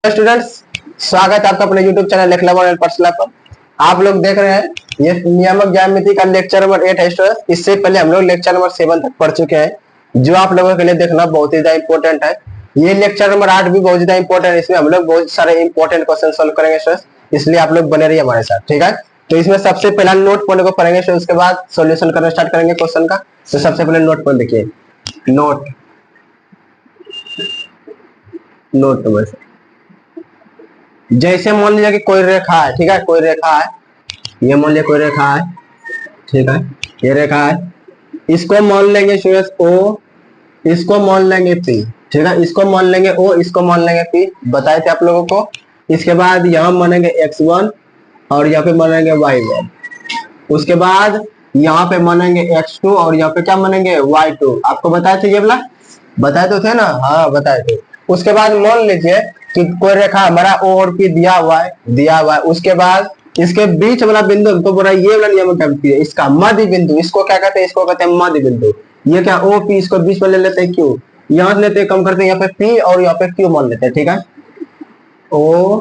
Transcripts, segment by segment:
Students, स्वागत है आपका अपने YouTube चैनल लेखलवन एंड पर्सला पर। आप लोग देख रहे हैं ये नियामक ज्यामिति का लेक्चर नंबर 8 है स्टूडेंट्स। इससे पहले हम लोग लेक्चर नंबर 7 तक पढ़ चुके हैं, जो आप लोगों के लिए देखना बहुत ही ज्यादा इंपॉर्टेंट है। ये लेक्चर नंबर 8 भी बहुत ज्यादा इंपॉर्टेंट है। इसमें हम लोग बहुत सारे इंपॉर्टेंट क्वेश्चन सोल्व करेंगे स्टूडेंट्स, इसलिए आप लोग बने रहिए हमारे साथ, ठीक है। तो इसमें सबसे पहला नोट पॉइंट को पढ़ेंगे, फिर उसके बाद सोल्यूशन करना स्टार्ट करेंगे क्वेश्चन का। तो सबसे पहले नोट पॉइंट देखिए, नोट नंबर जैसे मान लीजिए कि कोई रेखा है, ठीक है, कोई रेखा है, ये मान लीजिए कोई रेखा है, ठीक है, ये रेखा है, इसको मान लेंगे स्टूडेंट्स ओ, इसको मान लेंगे पी, ठीक है, इसको मान लेंगे ओ, इसको मान लेंगे पी, बताए थे आप लोगों को। इसके बाद यहाँ मानेंगे x1 और यहाँ पे मानेंगे y1, उसके बाद यहाँ पे मानेंगे x2 और यहाँ पे क्या मानेंगे y2। आपको बताए थे, ये वाला बताए तो थे ना, हाँ बताए थे। उसके बाद मान लीजिए कि कोई रेखा हमारा ओ और पी दिया हुआ है, उसके बाद इसके बीच वाला बिंदु हमको बोला ये वाला नियम कहती है, इसका मध्य बिंदु, इसको क्या कहते हैं, इसको कहते हैं मध्य बिंदु। ये क्या ओ पी, इसको बीच में ले लेते हैं क्यू, यहाँ से लेते हैं, कम करते हैं, यहाँ पे पी और यहाँ पे क्यू मान लेते हैं, ठीक है, ओ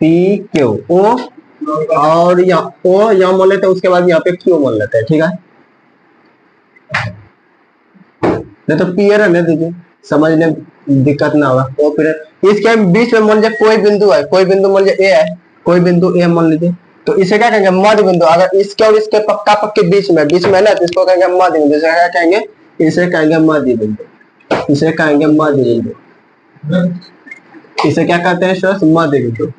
पी क्यू, ओ और यहाँ ओ यहाँ मान लेते हैं, उसके बाद यहाँ पे क्यू मान लेते हैं, ठीक है। नहीं तो पी रहने दीजिए, समझने दिक्कत ना होगा। ओ फिर इसके बीच में मान लीजिए कोई बिंदु है, कोई बिंदु मान लीजिए ए है, कोई बिंदु ए मान लीजिए, तो इसे क्या कहेंगे मध्य बिंदु। अगर इसके और इसके पक्का पक्के बीच में है ना, तो इसको कहेंगे मध्य बिंदु। इसे क्या कहेंगे, इसे कहेंगे मध्य बिंदु, इसे कहेंगे मध्य बिंदु, इसे क्या कहते हैं मध्य बिंदु,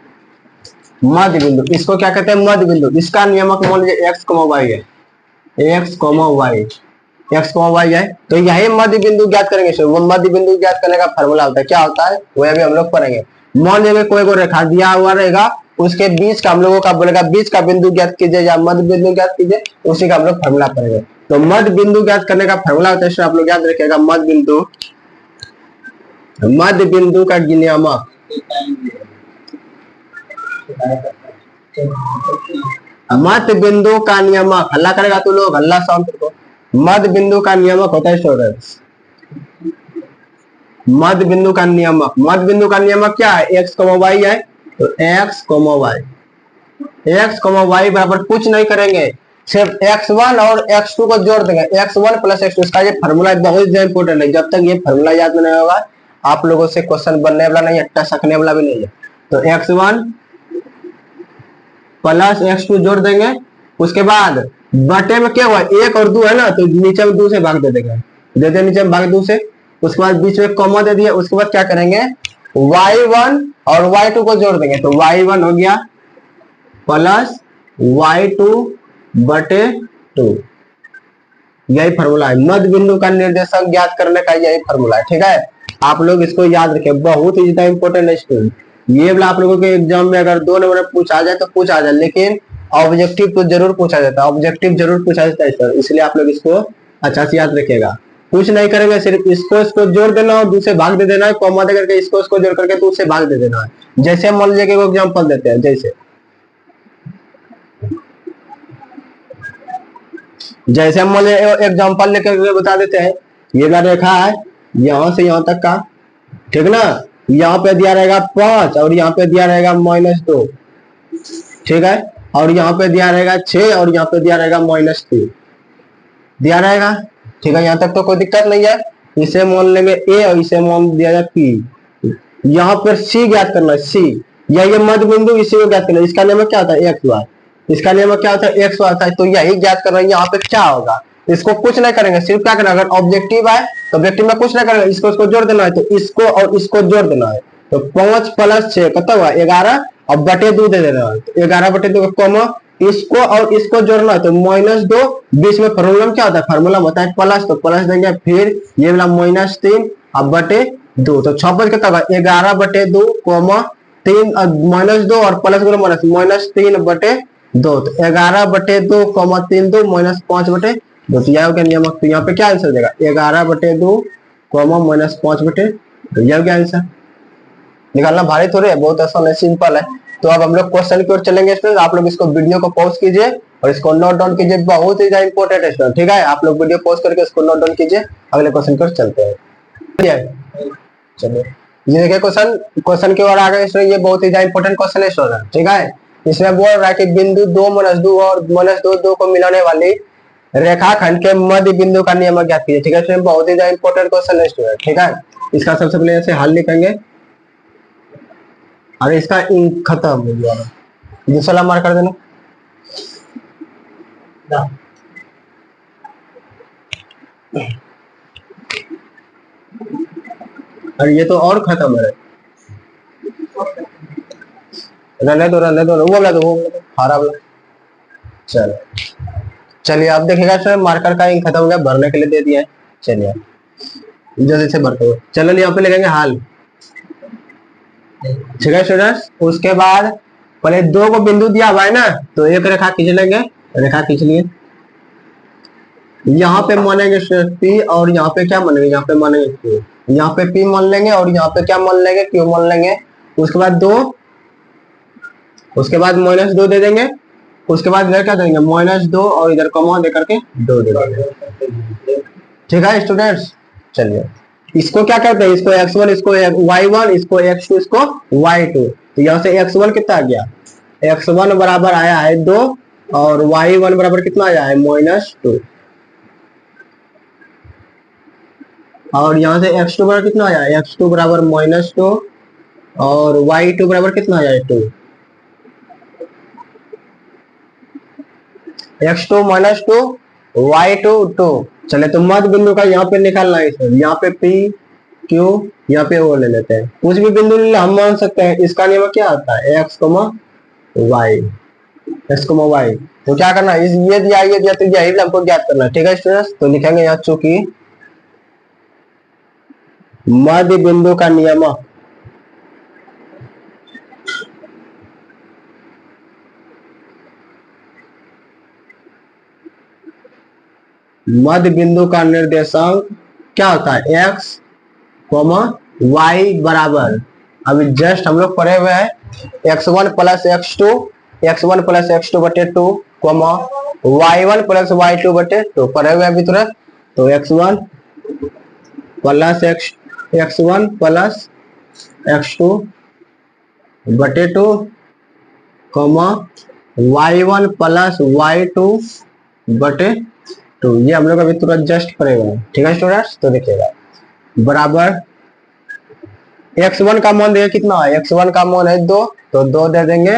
मध्य बिंदु, इसको क्या कहते हैं मध्य बिंदु। इसका नियमक मान लीजिए एक्स वाई है, एक्स वाई, एक्स वाई है, तो यही मध्य बिंदु ज्ञात करेंगे। वो मध्य बिंदु ज्ञात करने का फॉर्मूला होता है, क्या होता है वो अभी हम लोग पढ़ेंगे। मान लीजिए कोई को रेखा दिया हुआ रहेगा, उसके बीच का हम लोगों का बोलेगा बीच का बिंदु ज्ञात कीजिए या मध्य बिंदु ज्ञात कीजिए, उसी का हम लोग फॉर्मूला पढ़ेंगे। तो मध्य बिंदु ज्ञात करने का फॉर्मूला होता है, आप लोग याद रखिएगा, मध्य बिंदु का नियमक, मध्य बिंदु का नियमक, हल्ला करेगा तू लोग, हल्ला शांत को। मध्य बिंदु का नियमक होता है स्टूडेंट्स, मध्य बिंदु का नियमक, मध्य बिंदु का नियमक क्या है, एक्स वाई है, तो एक्स वाई, एक्स वाई बराबर कुछ नहीं करेंगे, सिर्फ x1 और x2 को जोड़ देंगे, x1 प्लस x2। इसका ये फॉर्मूला बहुत ज्यादा इंपॉर्टेंट है, जब तक ये फॉर्मूला याद नहीं होगा आप लोगों से क्वेश्चन बनने वाला नहीं है, टसकने वाला भी नहीं है। तो x1 प्लस x2 जोड़ देंगे, उसके बाद बटे में क्या हुआ, एक और दो है ना, तो नीचे में दो से भाग दे देंगे, देते नीचे में भाग दो से, उसके बाद बीच में कॉमा दे दिया। उसके बाद क्या करेंगे, y1 और y2 को जोड़ देंगे, तो y1 हो गया प्लस y2 बटे 2। यही फॉर्मूला है, मध्य बिंदु का निर्देशक ज्ञात करने का यही फॉर्मूला है, ठीक है। आप लोग इसको याद रखें, बहुत ही ज्यादा इंपॉर्टेंट है स्टूडेंट। ये वाला आप लोगों के एग्जाम में अगर 2 नंबर पूछा जाए तो पूछा जाए, लेकिन ऑब्जेक्टिव तो जरूर पूछा जाता है, ऑब्जेक्टिव जरूर पूछा जाता है सर, इसलिए आप लोग इसको अच्छा से याद रखिएगा। कुछ नहीं करेंगे, सिर्फ इसको जोड़ देना और दूसरे भाग दे देना है, कॉमा दे करके इसको जोड़ करके दूसरे भाग दे देना है। जैसे मान लीजिए कि एग्जाम्पल देते हैं, जैसे हम मान लीजिए एग्जाम्पल लेकर बता देते हैं, ये वाला रेखा है यहाँ से यहाँ तक का, ठीक ना, यहाँ पे दिया रहेगा 5 और यहाँ पे दिया रहेगा -2, ठीक है, और यहाँ पे दिया रहेगा 6 और यहाँ पे दिया रहेगा -3 दिया रहेगा, ठीक है। यहाँ तक तो कोई दिक्कत नहीं है। इसे मान लेंगे ए और इसे मान दिया जाए पी। यहाँ पर सी ज्ञात करना है, सी या ये मध्य बिंदु, इसी को ज्ञात करना है। इसका नियम क्या होता है, एक्स वाई, इसका नियम क्या होता है, एक्स वाई होता है। तो यही ज्ञात करना है, यहाँ पे क्या होगा, इसको कुछ नहीं करेंगे, सिर्फ क्या करना, अगर ऑब्जेक्टिव है तो ऑब्जेक्टिव में कुछ नहीं करेंगे, इसको जोड़ देना है, तो इसको और इसको जोड़ देना है। तो 5 + 6 कितना हुआ 11 और बटे 2 दे देना है, तो 11 बटे 2 कॉमा इसको और इसको जोड़ना है, तो -2, बीच में फॉर्मूला क्या होता है, फॉर्मूला होता है प्लस, तो प्लस देंगे, फिर ये वाला -3 अब बटे 2, तो 6 कितना होगा 11 बटे 2 कॉमा 3 -2 और प्लस -3 बटे 2, तो 11 बटे 2 कॉमा 3 2 -5 बटे 2, तो यह हो गया नियमक। तो यहाँ पे क्या आंसर देगा, 11 बटे 2 कॉमा -5 बटे 2, यह हो गया आंसर। निकालना भारी थोड़े है, बहुत आसान है, सिंपल है। तो अब हम लोग क्वेश्चन की ओर चलेंगे स्टूडेंट। आप लोग इसको वीडियो को पॉज कीजिए और इसको नोट डाउन कीजिए, बहुत ही ज्यादा इंपॉर्टेंट है स्टूडेंट, ठीक है। आप लोग वीडियो पॉज करके इसको नोट डाउन कीजिए, अगले क्वेश्चन की ओर चलते हैं। चलिए ये देखिए क्वेश्चन क्वेश्चन की ओर आगे स्टूडेंट, ये बहुत ही ज्यादा इंपॉर्टेंट क्वेश्चन है स्टूडेंट, ठीक है। इसमें बोल रहा है कि बिंदु 2 - 2 और -2 को मिलाने वाली रेखाखंड के मध्य बिंदु का नियम ज्ञात कीजिए, ठीक है स्टूडेंट। बहुत ही ज्यादा इंपॉर्टेंट क्वेश्चन है स्टूडेंट, ठीक है। इसका सबसे पहले ऐसे हल लिखेंगे और इसका इंक खत्म हो गया, दूसरा मार्क कर देना। और ये तो और खत्म है, रहने दो वो वाला दो हरा वाला। चलो चलिए आप देखिएगा सर, मार्कर का इंक खत्म हो गया, भरने के लिए दे दिया है। चलिए जल्दी से भरते हुए, चलो यहाँ पे लिखेंगे हाल, ठीक है स्टूडेंट्स। उसके बाद पहले 2 को बिंदु दिया हुआ है ना, तो एक रेखा खींच लेंगे, रेखा खींच लिए। यहाँ पे मानेंगे पी और यहाँ पे क्या मानेंगे, यहाँ पे मानेंगे क्यू, यहाँ पे पी मान लेंगे और यहाँ पे क्या मान लेंगे, क्यू मान लेंगे। उसके बाद 2, उसके बाद -2 दे देंगे। उसके बाद इधर क्या देंगे, -2 और इधर कॉमा दे करके 2 दे देंगे, ठीक है स्टूडेंट्स। चलिए इसको क्या कहते हैं, इसको x1, इसको y1, इसको x2, इसको y2। तो यहाँ से x1 कितना आ गया, x1 बराबर आया है 2 और y1 बराबर कितना आया है -2। और यहाँ से x2 बराबर कितना आया है, x2 बराबर -2 और y2 बराबर कितना आया है 2। x2 -2 y2 2। चले तो मध्य बिंदु का यहाँ पे निकालना है, यहाँ पे p q, यहाँ पे वो ले लेते हैं, कुछ भी बिंदु हम मान सकते हैं। इसका नियम क्या आता है, x, y, x, y। तो क्या करना है, ये दिया तो यही हमको ज्ञात करना है, ठीक है स्टूडेंट्स। तो लिखेंगे यहाँ चूंकि मध्य बिंदु का नियम मध्य बिंदु का निर्देशांक क्या होता है, x, y बराबर, अभी जस्ट हम लोग पढ़े हुए हैं x1 + x2, x1 + x2 बटे 2, y1 + y2 बटे 2 पढ़े हुए अभी तुरंत। तो x1 + x2 बटे 2, y1 + y2 बटे 2, ये हम लोग अभी तुरंत जस्ट पढ़े हुए हैं, ठीक है स्टूडेंट्स। तो देखिएगा बराबर x1 का मान देखिए कितना है, x1 का मान है 2, तो 2 दे देंगे।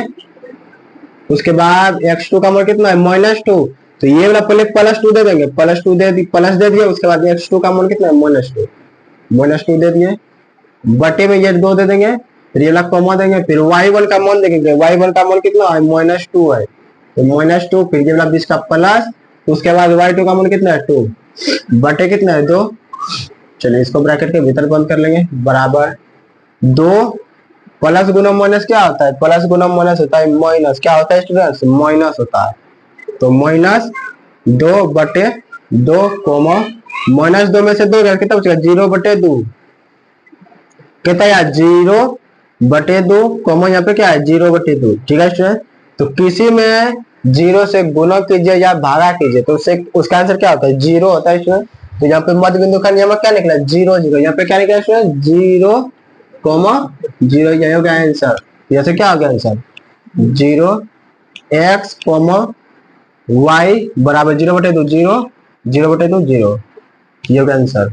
उसके बाद x2 का मान कितना है -2, तो ये वाला पहले +2 दे देंगे, प्लस दे दिए। उसके बाद x2 का मान कितना है -2 दे दिए, बटे में ये 2 दे देंगे, फिर ये वाला कॉमा देंगे, फिर y1 का मान देंगे, y1 का मान कितना है -2 है, तो -2, फिर ये वाला बीच का प्लस, उसके बाद y2 का मान कितना है 2 बटे कितना है 2। चलिए इसको ब्रैकेट के भीतर बंद कर लेंगे, बराबर 2 प्लस गुना माइनस क्या होता है, प्लस गुना माइनस होता है माइनस, क्या होता है स्टूडेंट्स, माइनस होता है। तो -2 बटे 2, -2 में से 2 कितना बचेगा, 0 बटे 2, कितना है 0 बटे 2, यहाँ पे क्या है 0 बटे 2, ठीक है स्टूडेंट। तो किसी में 0 से गुना कीजिए या भागा कीजिए तो उससे उसका आंसर क्या होता है, 0 होता है स्टूडेंट। तो यहाँ पे मध्य बिंदु का नियम क्या निकला, 0 0, यहाँ पे क्या निकला स्टूडेंट, 0, 0, यही हो गया आंसर। यहाँ से क्या हो गया आंसर, 0 x, y बराबर 0 बटे 2, 0, 0 बटे 2, 0, ये हो गया आंसर।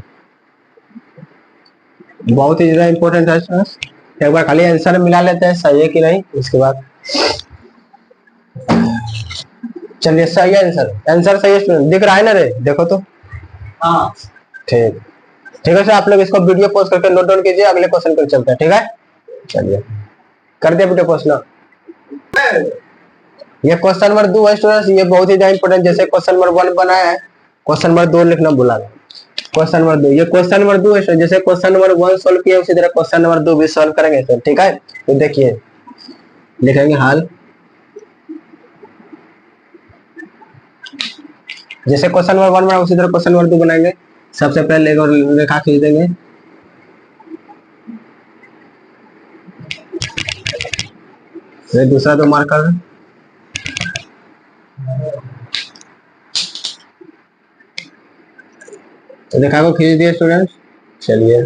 बहुत ही ज्यादा इंपॉर्टेंट है, एक बार खाली आंसर मिला लेते हैं सही है कि नहीं, उसके बाद चलिए सही है आंसर, आंसर सही है स्टूडेंट, दिख रहा है ना रे, देखो तो, हाँ ठीक, ठीक है सर। आप लोग इसको वीडियो पोस्ट करके नोट डाउन कीजिए, अगले क्वेश्चन पर चलते हैं, ठीक है। चलिए कर दिया वीडियो पोस्ट ना। ये क्वेश्चन नंबर 2 है स्टूडेंट्स, ये बहुत ही ज्यादा इंपॉर्टेंट, जैसे क्वेश्चन नंबर 1 बनाया है, क्वेश्चन नंबर 2 लिखना भूला, क्वेश्चन नंबर 2, ये क्वेश्चन नंबर 2 है, जैसे क्वेश्चन नंबर 1 सॉल्व किया उसी तरह क्वेश्चन नंबर 2 भी सॉल्व करेंगे सर, ठीक है। तो देखिए लिखेंगे हाल, जैसे क्वेश्चन नंबर 1 बना उसी तरह क्वेश्चन नंबर 2 बनाएंगे। सबसे पहले रेखा खींच देंगे, दूसरा तो मार्कर, तो रेखा को खींच दिए स्टूडेंट्स। चलिए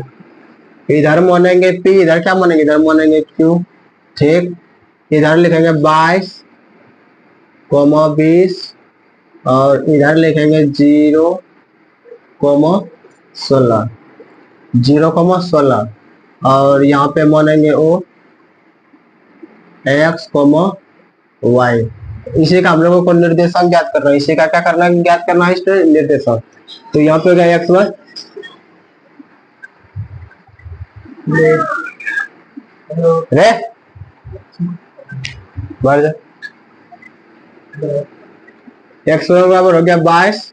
इधर मानेंगे P, इधर क्या मानेंगे, इधर मानेंगे Q। ठीक, इधर लिखेंगे 22, 20 और इधर लिखेंगे 0, 16, 0, 16 और यहाँ पे मानेंगे O, X, Y। इसी का हम लोगों को निर्देशांक ज्ञात करना है, इसी का क्या करना है, ज्ञात करना है इस पे निर्देशांक। तो यहाँ पे गया X1 रे बढ़ जा, X1 बराबर हो गया 22,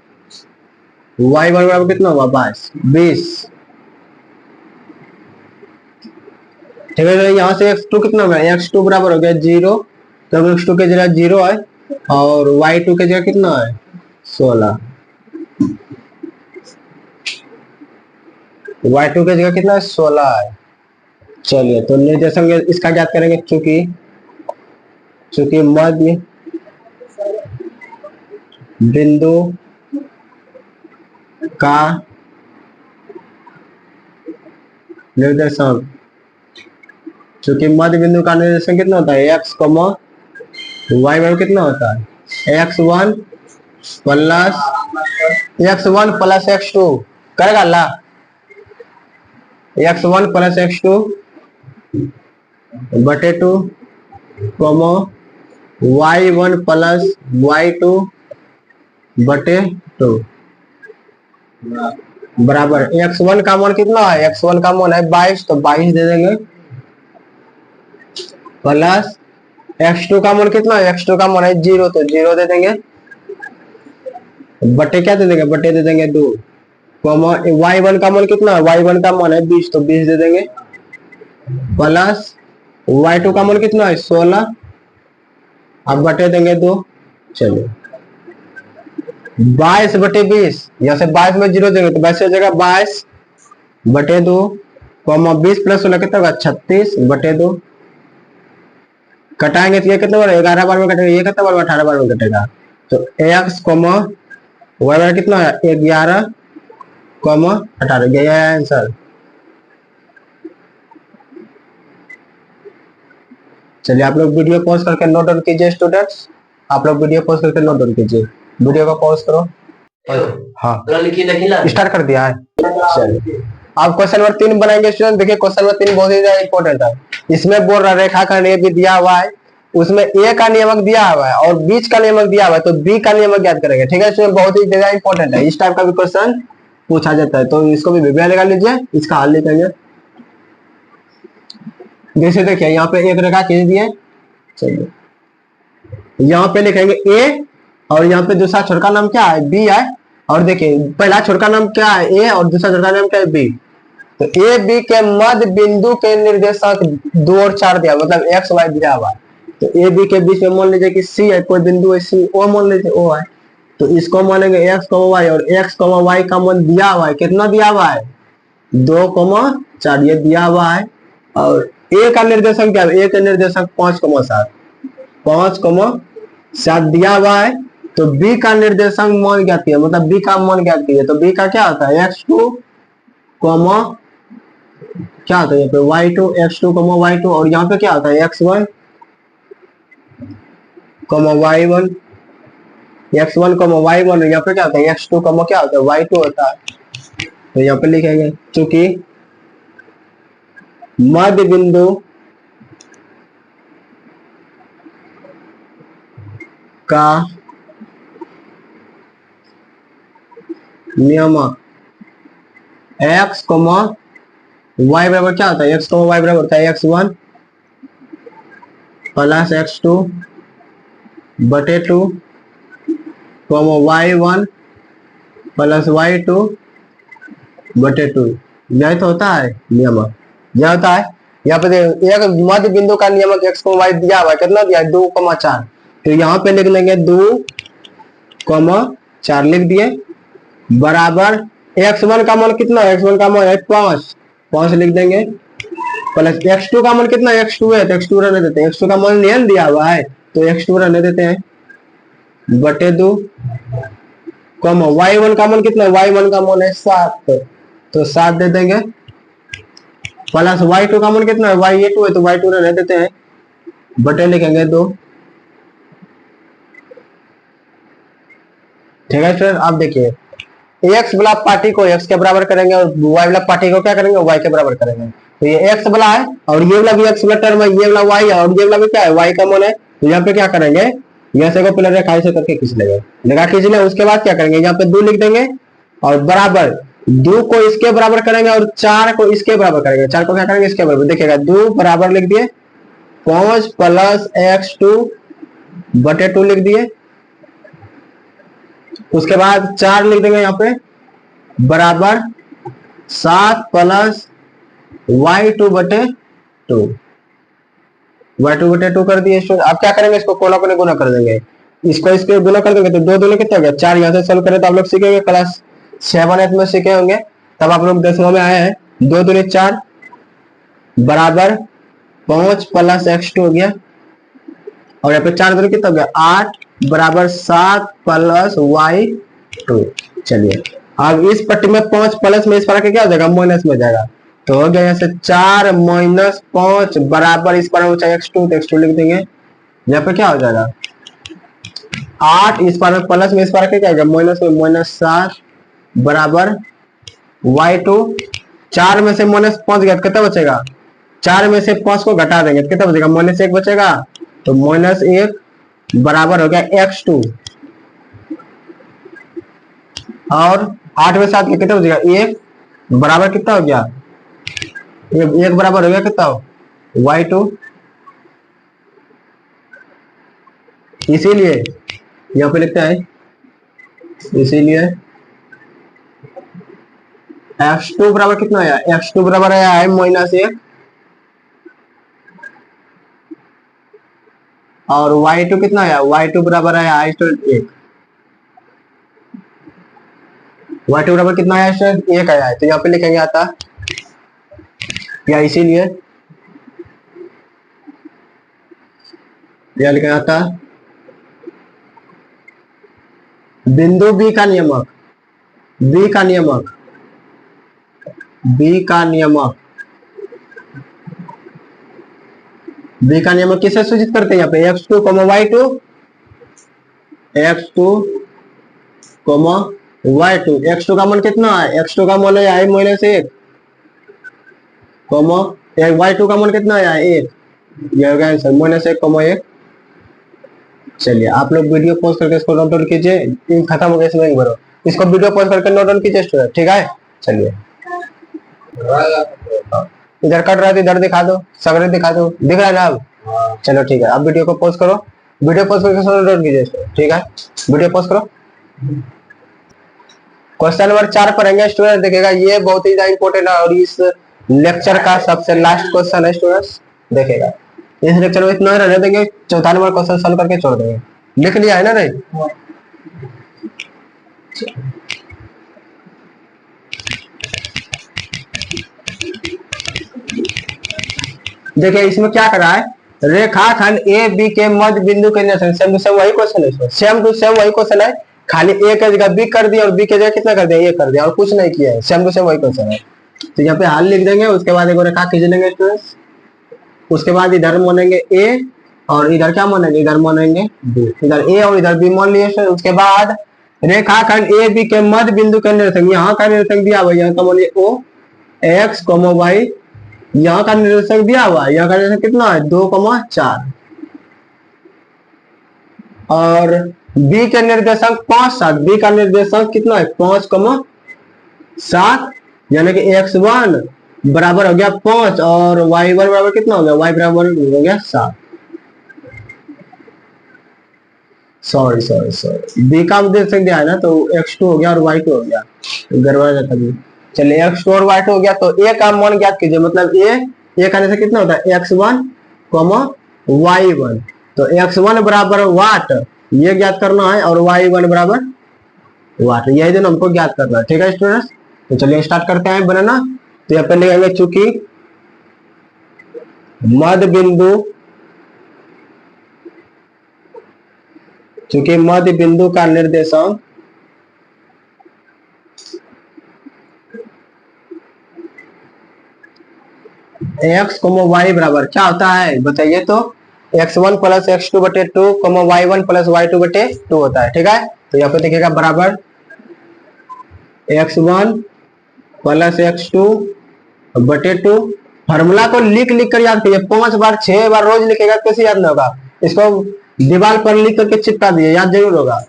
Y बराबर कितना हुआ 22, 20। ठीक है, तो यहाँ से X2 कितना होगा, X2 बराबर हो गया 0, तो X2 के जगह 0 है और Y2 के जगह कितना है 16, Y2 के जगह कितना है 16 है। चलिए, तो निर्देशांक इसका ज्ञात करेंगे, चूंकि मध्य बिंदु का निर्देशांक, चूंकि मध्य बिंदु का निर्देशांक कितना होता है X, Y बराबर कितना होता है X1 प्लस X2 करेगा ला, X1 प्लस X2 बटे 2, Y1 प्लस Y2 बटे 2 बराबर X1 का मान कितना है, X1 का मान है 22, तो 22 दे देंगे प्लस X2 का मान कितना है, X2 का मान है 0, तो 0 दे देंगे बटे क्या दे देंगे, बटे दे देंगे 2, Y1 का मान कितना है, Y1 का मान है 20, तो 20 दे देंगे प्लस Y2 का मान कितना है 16, अब बटे देंगे 2। चलिए 22 बटे 20, यहाँ से 22 में 0 देंगे तो वैसे हो जाएगा 22 बटे 2, 20 प्लस 16 कितना होगा 36 बटे 2, कटाएंगे तो ये कितना बार 11 बार में कटेगा, ये कितना बार 18 बार में कटेगा, तो X, Y बार कितना है 11, 18, यही है आंसर। चलिए आप लोग वीडियो पॉज करके नोट डाउन कीजिए स्टूडेंट्स, आप लोग वीडियो पॉज करके नोट डाउन कीजिए, वीडियो को पॉज करो। हाँ स्टार्ट कर दिया है। चलिए आप क्वेश्चन नंबर 3 बनाएंगे स्टूडेंट। देखिए क्वेश्चन नंबर 3 बहुत ही ज्यादा इंपॉर्टेंट है, इसमें बोल रहा रेखाखंड ए भी दिया हुआ है, उसमें ए का नियमक दिया हुआ है और बीच का नियमक दिया हुआ है, तो बी का नियमक ज्ञात करेंगे। ठीक है स्टूडेंट, बहुत ही ज्यादा इंपॉर्टेंट है, इस टाइप का भी क्वेश्चन पूछा जाता है, तो इसको भी वीडियो लगा लीजिए, इसका हल लिखेंगे। जैसे देखिए यहाँ पे एक रेखा खींच दिए, चलिए यहाँ पे लिखेंगे ए और यहाँ पे दूसरा छोर का नाम क्या है बी है, और देखिए पहला छोर का नाम क्या है ए और दूसरा छोर का नाम क्या है बी, तो ए बी के मध्य बिंदु के निर्देशक 2 और 4 दिया, मतलब एक्स वाई दिया हुआ है, तो ए बी के बीच में मान लीजिए कि सी है, कोई बिंदु है सी, ओ मान लीजिए ओ है, तो इसको मानेंगे एक्स, वाई, और एक्स, वाई का मान दिया हुआ है, कितना दिया हुआ है 2, 4 ये दिया हुआ है, और ए का निर्देशक क्या है, ए का निर्देशक 5, 7 दिया हुआ है, तो बी का निर्देशांक मान ज्ञात किया, मतलब बी का मान ज्ञात किया, तो बी का क्या होता है x2, क्या होता है यहाँ पे y2, x2, y2, और यहाँ पे क्या होता है x1, y1, x1, y1, यहाँ पे क्या होता है x2, क्या होता है y2 होता है, तो यहाँ पे लिखेंगे चूंकि मध्य बिंदु का नियमक x, y बराबर क्या होता है x, y बराबर होता है x1 प्लस x2 बटे 2, y1 प्लस y2 बटे 2, यही तो होता है नियमक, यह होता है। यहाँ पे एक मध्य बिंदु का नियमक x, y दिया हुआ है, कितना दिया है 2, 4, तो यहाँ पे लिख लेंगे 2, 4 लिख दिए बराबर x1 का मान कितना है, x1 का मान है 5 लिख देंगे, प्लस x2 का मान कितना है x2 है, तो x2 रहने देते हैं, x2 का मान नहीं दिया हुआ है तो x2 रहने देते हैं बटे 2, y1 का मान कितना है, y1 का मान है 7, तो 7 दे देंगे प्लस y2 का मान कितना है, y2 है तो y2 रहने देते हैं, बटे लिखेंगे 2। ठीक है स्टूडेंट, आप देखिए x वाला पार्टी को x के बराबर करेंगे और y वाला पार्टी को क्या करेंगे, y के बराबर करेंगे। तो ये x वाला है और ये वाला भी x वाला टर्म है, ये वाला y है और ये वाला भी क्या है, y का मान है। तो यहाँ पे क्या करेंगे, यहाँ से को पहले रेखा से करके खींच लेंगे, रेखा खींच ले, उसके बाद क्या करेंगे, यहाँ पे 2 लिख देंगे और बराबर 2 को इसके बराबर करेंगे और 4 को इसके बराबर करेंगे। 4 को क्या करेंगे, इसके बराबर, देखिएगा 2 बराबर लिख दिए, 5 प्लस x2 बटे 2 लिख दिए, उसके बाद 4 लिख देंगे यहाँ पे बराबर 7 प्लस y2 बटे 2, y2 बटे 2 कर दिए। आप क्या करेंगे, इसको कोना कोने गुना कर देंगे, इसको इसके गुना कर देंगे तो 2 दूनी कितना हो गया 4। यहाँ से सॉल्व करें तो आप लोग सीखेंगे क्लास 7 में सीखे होंगे, तब आप लोग 10वां में आए हैं। 2 दूनी 4 बराबर 5 प्लस x2 हो गया और यहाँ पे 4 दूनी कितना हो गया 8 बराबर 7 प्लस y2। चलिए अब इस पट्टी में 5 प्लस में इस पर क्या हो जाएगा, माइनस में जाएगा, तो हो गया यहाँ से 4 माइनस 5 बराबर इस पर ऊंचा x2, तो x2 लिख देंगे। यहाँ पे क्या हो जाएगा 8 इस पर प्लस में इस पर क्या होगा माइनस में, माइनस 7 बराबर y2। 4 में से माइनस 5 गया कितना बचेगा, 4 में से 5 को घटा देंगे तो कितना बचेगा, माइनस 1 बचेगा, तो माइनस 1 बराबर हो गया x2 और 8 में 7 कितना बचेगा 1 बराबर कितना हो गया, 1 बराबर हो गया कितना y2। इसीलिए यहाँ पे लिखते हैं, इसीलिए x2 बराबर कितना आया, x2 बराबर आया है माइनस 1 और y2 कितना आया, y2 बराबर आया है 1, y2 बराबर कितना आया है 1 आया है। तो यहाँ पे लिखेंगे आता या इसीलिए यह लिखा आता बिंदु B का नियमक, B का नियमक, B का नियमक, B का नियमक किसे सूचित करते हैं, यहाँ पे x2, y2, x2, y2। x2 का मान कितना है, x2 का मान है माइनस 1, y2 का मान कितना है 1, यह होगा आंसर माइनस 1, 1। चलिए आप लोग वीडियो पॉज करके इसको नोट डाउन कीजिए, खत्म हो गया इसमें भरो, इसको वीडियो पॉज करके नोट डाउन कीजिए स्टूडेंट, ठीक है। चलिए इधर कट रहा है, इधर दिखा दो, सगरे दिखा दो, दिख रहा है ना अब, चलो ठीक है। अब वीडियो को पॉज करो, वीडियो पॉज करके नोट डाउन कीजिए, ठीक है, वीडियो पॉज करो। क्वेश्चन नंबर 4 पढ़ेंगे स्टूडेंट, देखिएगा ये बहुत ही इंपॉर्टेंट है और इस लेक्चर का सबसे लास्ट क्वेश्चन है स्टूडेंट्स, देखिएगा इस लेक्चर में इतना रहने देंगे, चौथा नंबर क्वेश्चन सॉल्व करके छोड़ देंगे। लिख लिया है ना नहीं, देखिए इसमें क्या कर रहा है, रेखाखंड ए बी के मध्य बिंदु के सेम टू सेम वही क्वेश्चन है, सेम टू सेम वही क्वेश्चन है, खाली ए के जगह बी कर दिया और बी के जगह कितना कर दिया, ए कर दिया और कुछ नहीं किया है, सेम टू सेम वही क्वेश्चन है। तो यहाँ पे हल लिख देंगे, उसके बाद एक रेखा खींच लेंगे स्टूडेंट्स, उसके बाद इधर मानेंगे ए और इधर क्या मानेंगे, इधर मानेंगे बी, इधर ए और इधर बी मान लिए। उसके बाद रेखाखंड ए बी के मध्य बिंदु का निर्देशक, यहाँ का निर्देशक दिया हुआ, यहाँ का मानिए ओ एक्स वाई, यहाँ का निर्देशक दिया हुआ है, यहाँ का निर्देशक कितना है 2,4 और बी के निर्देशक 5, 7, बी का निर्देशक कितना है 5,7, यानी कि x1 बराबर हो गया 5 और y1 बराबर कितना हो गया, y बराबर हो गया 7। सॉरी बी का निर्देशक दिया है ना, तो x2 हो गया और y2 हो गया, गड़बड़ा जाता है। चलिए x2 और y2 हो गया, तो a का मान ज्ञात कीजिए, मतलब a का निर्देशक कितना होता है x1, y1, तो x1 बराबर वाट ये ज्ञात करना है और y1 बराबर वाट, यही दोनों हमको ज्ञात करना है, ठीक है स्टूडेंट्स। तो चलिए स्टार्ट करते हैं बनाना। तो यहाँ पे लिखेंगे चूंकि मध्य बिंदु का निर्देशांक एक्स कोमा वाई बराबर क्या होता है बताइए तो, x1 प्लस x2 बटे 2 कोमा y1 प्लस y2 बटे 2 होता है। ठीक है, तो यहाँ पे देखिएगा बराबर x1 प्लस x2 बटे 2। फॉर्मूला को लिख लिख कर याद कीजिए, 5 बार 6 बार रोज लिखेगा कैसे याद नहीं होगा, इसको दीवार पर लिख करके चिपका दिए, याद जरूर होगा।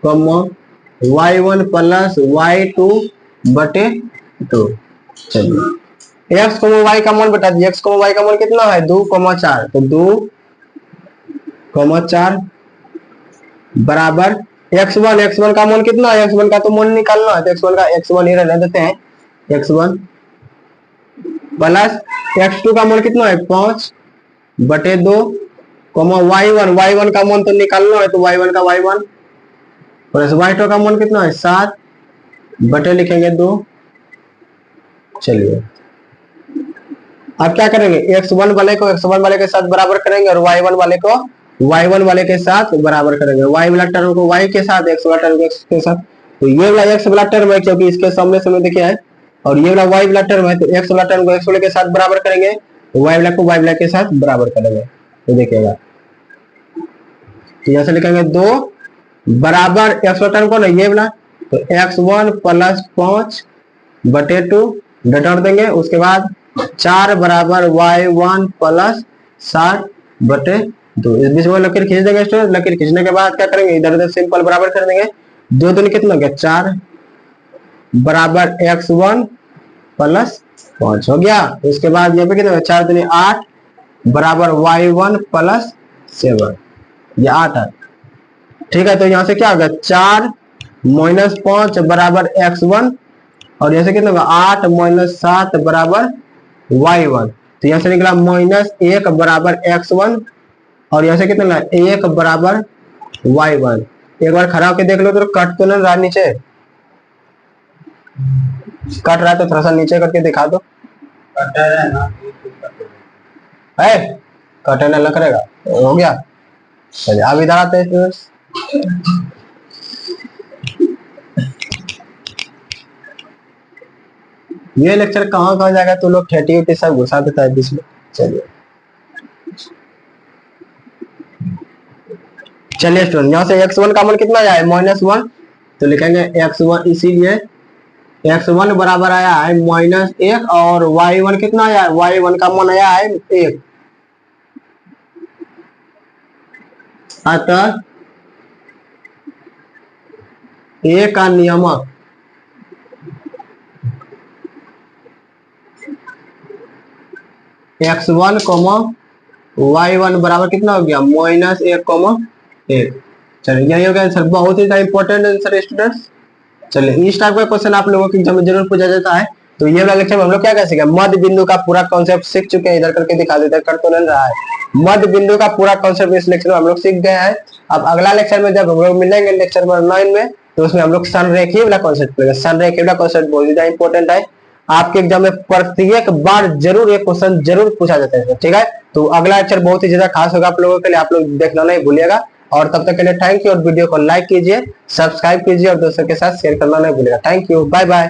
कोमा y1 प्लस y2 बटे 2। चलिए x को y का मान बता दिए, x को y का मान कितना है 2,4, तो 2,4 बराबर x1 का मान कितना है, x1 का तो मान निकालना है, तो x1 का x1 ही रहने देते हैं, x1 प्लस x2 का मान कितना है 5 बटे 2 y1 का मान तो निकालना है, तो y1 का y1 प्लस y2 का मान कितना है 7 बटे लिखेंगे 2। चलिए अब क्या करेंगे, x1 वाले को x1 वाले के साथ बराबर करेंगे और y1 वाले को y1 वाले के साथ बराबर करेंगे, y वाला टर्म को y के साथ, x वाला टर्म को x के साथ। तो ये वाला x वाला टर्म है क्योंकि इसके सामने से देखिए है, और ये वाला y वाला टर्म है, तो x वाला टर्म को x वाले के साथ बराबर करेंगे, y वाला को y वाला के साथ बराबर करेंगे। तो देखिएगा यहां से लिखेंगे 2 बराबर x वाला टर्म को ना ये वाला, तो x1 प्लस 5 बटे 2 डटर देंगे, उसके बाद 4 बराबर y1 प्लस 7 बटे 2। इस बीच में लकीर खींच देंगे, लकीर खींचने के बाद क्या करेंगे, इधर उधर सिंपल बराबर कर देंगे, 2 दूनी कितना हो गया 4 बराबर x1 प्लस 5 हो गया। उसके बाद यहाँ पे कितना 4 दूनी 8 बराबर y1 प्लस 7, ये 8 है। ठीक है, तो यहाँ से क्या होगा 4 माइनस 5 बराबर x1, और यहाँ से कितना होगा 8 माइनस 7 बराबर y1, तो यहाँ से निकला -1 बराबर x1, और यहाँ से कितना 1 बराबर y1। एक बार खड़ा होकर देख लो तो कट तो नहीं रहा, नीचे कट रहा है तो थोड़ा सा नीचे करके दिखा दो, है कटे नहीं करेगा, हो गया। चलिए अब इधर आते हैं, ये लेक्चर कहाँ जाएगा तो लोग ठेठी उठी सब घुसा देता है बीच में। चलिए स्टूडेंट यहाँ से x1 का मान कितना आया है -1, तो लिखेंगे x1, इसीलिए x1 बराबर आया है -1, और y1 कितना आया है, y1 का मान आया है 1। अतः a का नियमक x1, y1 बराबर कितना हो गया -1, चलिए यही हो गया आंसर। बहुत ही इंपॉर्टेंट आंसर स्टूडेंट्स। चलिए इस टाइप का क्वेश्चन आप लोगों के एग्जाम में जरूर पूछा जाता है। तो ये वाला लेक्चर में हम लोग क्या सीखे, मध्य बिंदु का पूरा कॉन्सेप्ट सीख चुके हैं, इधर करके दिखा देते हैं, कर तो नहीं रहा है, मध्य बिंदु का पूरा कॉन्सेप्ट इस लेक्चर में हम लोग सीख गए हैं। अब अगला लेक्चर में जब हम लोग मिलेंगे लेक्चर नंबर 9 में, तो उसमें हम लोग संरेखीय वाला कॉन्सेप्ट लेंगे। संरेखीय वाला कॉन्सेप्ट बहुत ज्यादा इंपॉर्टेंट है, आपके एग्जाम में प्रत्येक बार जरूर एक क्वेश्चन जरूर पूछा जाता है। ठीक है, तो अगला लेक्चर बहुत ही ज्यादा खास होगा आप लोगों के लिए, आप लोग देखना नहीं भूलिएगा। और तब तक के लिए थैंक यू, और वीडियो को लाइक कीजिए, सब्सक्राइब कीजिए और दोस्तों के साथ शेयर करना नहीं भूलिएगा। Thank you, bye bye.